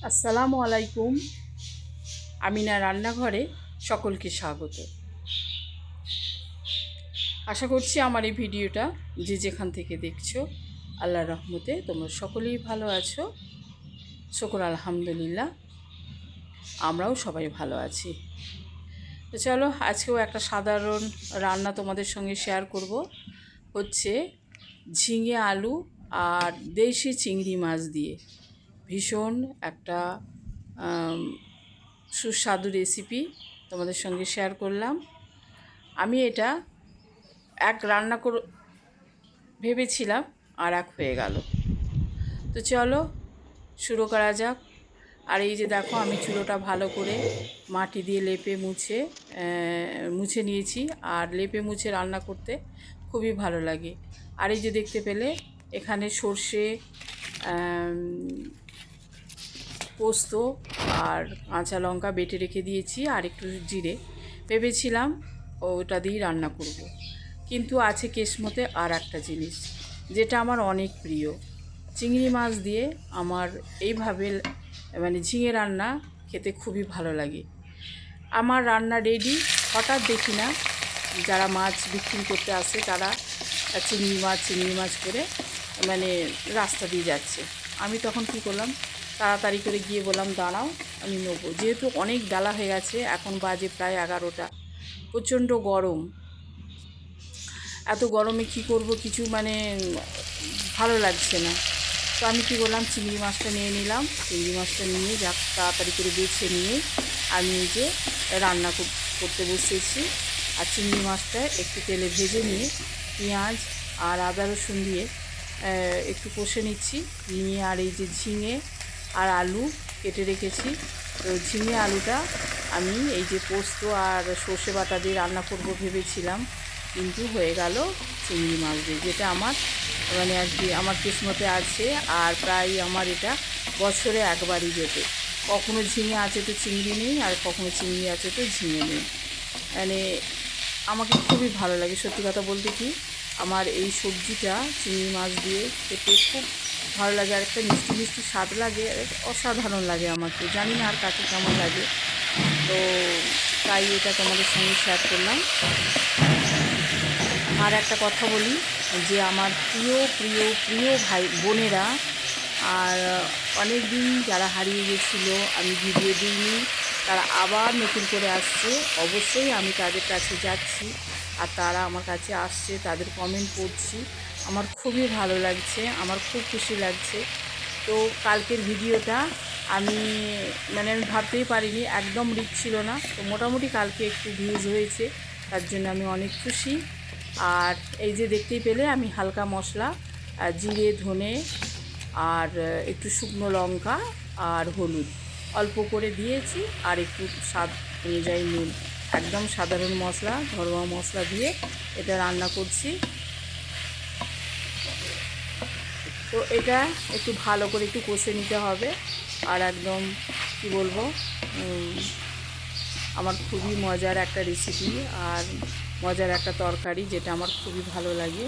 আসসালামু আলাইকুম। আমিনা রান্নাঘরে সকলকে স্বাগত। আশা করছি আমার এই ভিডিওটা যে যেখান থেকে দেখছো আল্লাহর রহমতে তোমরা সকলেই ভালো আছো। শুকর আলহামদুলিল্লাহ, আমরাও সবাই ভালো আছি। তো চলো আজকেও একটা সাধারণ রান্না তোমাদের সঙ্গে শেয়ার করব। হচ্ছে ঝিঙে আলু আর দেশি চিংড়ি মাছ দিয়ে ভীষণ একটা সুস্বাদু রেসিপি তোমাদের সঙ্গে শেয়ার করলাম। আমি এটা এক রান্না ভেবেছিলাম আর এক হয়ে গেল। তো চলো শুরু করা যাক। আর এই যে দেখো, আমি চুলোটা ভালো করে মাটি দিয়ে লেপে মুছে নিয়েছি। আর লেপে মুছে রান্না করতে খুবই ভালো লাগে। আর এই যে দেখতে পেলে এখানে সর্ষে, পোস্ত আর কাঁচা লঙ্কা বেটে রেখে দিয়েছি, আর একটু জিরে। ভেবেছিলাম ওটা দিয়েই রান্না করব, কিন্তু আছে কেসমতে আর একটা জিনিস যেটা আমার অনেক প্রিয়। চিংড়ি মাছ দিয়ে আমার এইভাবে ঝিঙে রান্না খেতে খুবই ভালো লাগে। আমার রান্না রেডি, হঠাৎ দেখি না যারা মাছ বিক্রি করতে আসে তারা চিংড়ি মাছ করে রাস্তা দিয়ে যাচ্ছে। আমি তখন কী করলাম, তাড়াতাড়ি করে গিয়ে বললাম দাঁড়াও আমি নেবো। যেহেতু অনেক বেলা হয়ে গেছে, এখন বাজে প্রায় 11টা, প্রচণ্ড গরম। এত গরমে কি করব, কিছু ভালো লাগছে না। তো আমি কী করলাম, চিংড়ি মাছটা নিয়ে নিলাম। চিংড়ি মাছটা নিয়ে তাড়াতাড়ি করে বেছে নিয়ে আমি এই যে রান্না করতে বসেছি। আর চিংড়ি মাছটা একটু তেলে ভেজে নিয়ে পেঁয়াজ আর আদা রসুন দিয়ে একটু কষে নিচ্ছি। নিয়ে আর এই যে ঝিঙে আর আলু কেটে রেখেছি, তো ঝিঙে আলুটা আমি এই যে পোস্ত আর সর্ষে বাটা দিয়ে রান্না করব ভেবেছিলাম, কিন্তু হয়ে গেল চিংড়ি মাছ দিয়ে, যেটা আমার আর কি আমার কিসমতে আছে। আর প্রায় আমার এটা বছরে একবারই যেতে, কখনো ঝিঙে আছে তো চিংড়ি নেই, আর কখনো চিংড়ি আছে তো ঝিঙে নেই। আমাকে খুবই ভালো লাগে, সত্যি কথা বলতে কি, আমার এই সবজিটা চিংড়ি মাছ দিয়ে খেতে খুব ভালো লাগে। আর একটা মিষ্টি মিষ্টি স্বাদ লাগে, অসাধারণ লাগে আমাকে, জানি না আর কাকে কেমন লাগে। তো তাই এটা তোমাদের সঙ্গে শেয়ার করলাম। আর একটা কথা বলি, যে আমার প্রিয় প্রিয় প্রিয় ভাই বোনেরা আর অনেক দিন যারা হারিয়ে গেছিলো, আমি ভিডিও দিইনি, তারা আবার নতুন করে আসছে। অবশ্যই আমি তাদের কাছে যাচ্ছি আর তারা আমার কাছে আসছে, তাদের কমেন্ট পড়ছি, আমার খুবই ভালো লাগছে, আমার খুব খুশি লাগছে। তো কালকের ভিডিওটা আমি আমি ভাবতেই পারিনি, একদম রিচ ছিল না, তো মোটামুটি কালকে একটু ভিউজ হয়েছে, তার জন্য আমি অনেক খুশি। আর এই যে দেখতেই পেলে আমি হালকা মশলা, জিরে ধনে আর একটু শুকনো লঙ্কা আর হলুদ অল্প করে দিয়েছি, আর একটু স্বাদ অনুযায়ী নুন, একদম সাধারণ মশলা, ঘরোয়া মশলা দিয়ে এটা রান্না করছি। তো এটা একটু ভালো করে একটু কষে নিতে হবে। আর একদম কি বলবো, আমার খুবই মজার একটা রেসিপি আর মজার একটা তরকারি, যেটা আমার খুবই ভালো লাগে।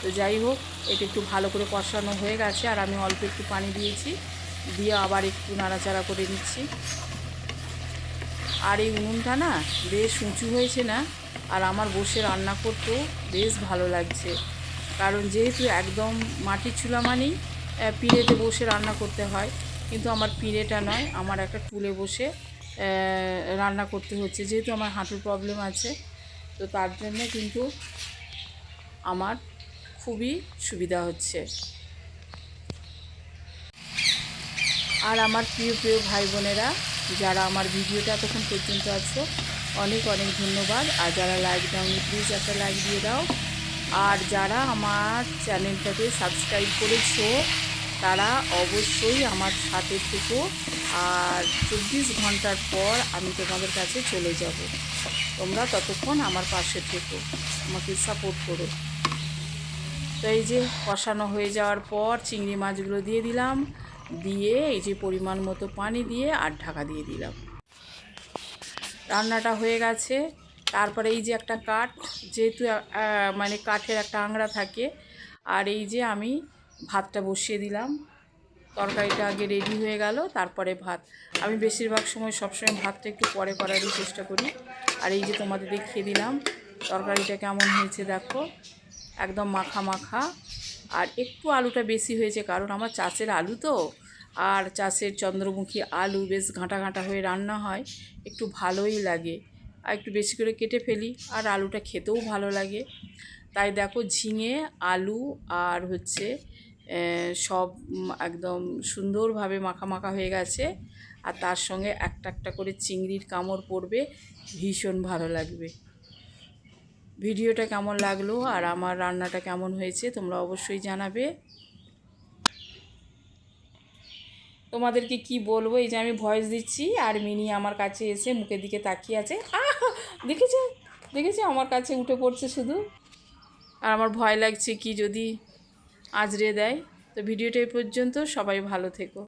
তো যাই হোক, এটা একটু ভালো করে কষানো হয়ে গেছে, আর আমি অল্প একটু পানি দিয়েছি, দিয়ে আবার একটু নাড়াচাড়া করে নিচ্ছি। আর এই উনুনটা না বেশ উঁচু হয়েছে না, আর আমার বসে রান্না করতেও বেশ ভালো লাগছে, কারণ যেহেতু একদম মাটির চুলা পিঁড়েতে বসে রান্না করতে হয়, কিন্তু আমার পিঁড়েটা নয়, আমার একটা টুলে বসে রান্না করতে হচ্ছে, যেহেতু আমার হাঁটুর প্রবলেম আছে। তো তার জন্য কিন্তু আমার খুবই সুবিধা হচ্ছে। আর আমার প্রিয় প্রিয় ভাই বোনেরা যারা আমার ভিডিওটা এতক্ষণ পর্যন্ত আছো, অনেক অনেক ধন্যবাদ। আর যারা লাইক দাওনি, প্লিজ একটা লাইক দিয়ে দাও। আর যারা আমার চ্যানেলটাকে সাবস্ক্রাইব করেছো, তারা অবশ্যই আমার সাথে থেকো। আর 24 ঘন্টার পর আমি তোমাদের কাছে চলে যাব, তোমরা ততক্ষণ আমার পাশে থেকো, আমাকে সাপোর্ট করো। তো এই যে কষানো হয়ে যাওয়ার পর চিংড়ি মাছগুলো দিয়ে দিলাম, দিয়ে এই যে পরিমাণ মতো পানি দিয়ে আর ঢাকা দিয়ে দিলাম। রান্নাটা হয়ে গেছে। তারপরে এই যে একটা কাঠ, যেহেতু কাঠের একটা আংড়া থাকে, আর এই যে আমি ভাতটা বসিয়ে দিলাম। তরকারিটা আগে রেডি হয়ে গেল, তারপরে ভাত। আমি বেশিরভাগ সময় সবসময় ভাতটা একটু পরে করারই চেষ্টা করি। আর এই যে তোমাদের দেখিয়ে দিলাম তরকারিটা কেমন হয়েছে, দেখো একদম মাখা মাখা। আর একটু আলুটা বেশি হয়েছে, কারণ আমার চাষের আলু তো, আর চাষের চন্দ্রমুখী আলু বেশ ঘাঁটা ঘাঁটা হয়ে রান্না হয়, একটু ভালোই লাগে। আর একটু বেশি করে কেটে ফেলি, আর আলুটা খেতেও ভালো লাগে। তাই দেখো ঝিঙে, আলু আর হচ্ছে সব একদম সুন্দরভাবে মাখা মাখা হয়ে গেছে। আর তার সঙ্গে একটা একটা করে চিংড়ির কামড় পড়বে, ভীষণ ভালো লাগবে। ভিডিওটা কেমন লাগলো আর আমার রান্নাটা কেমন হয়েছে তোমরা অবশ্যই জানাবে। তোমাদেরকে কি বলবো, এই যে আমি ভয়েস দিচ্ছি আর মিনি আমার কাছে এসে মুখের দিকে তাকিয়ে আছে। দেখেছো দেখেছো আমার কাছে উঠে পড়ছে শুধু। আর আমার ভয় লাগছে কি যদি আজরে দেয়। তো ভিডিওটা এই পর্যন্ত, সবাই ভালো থেকো।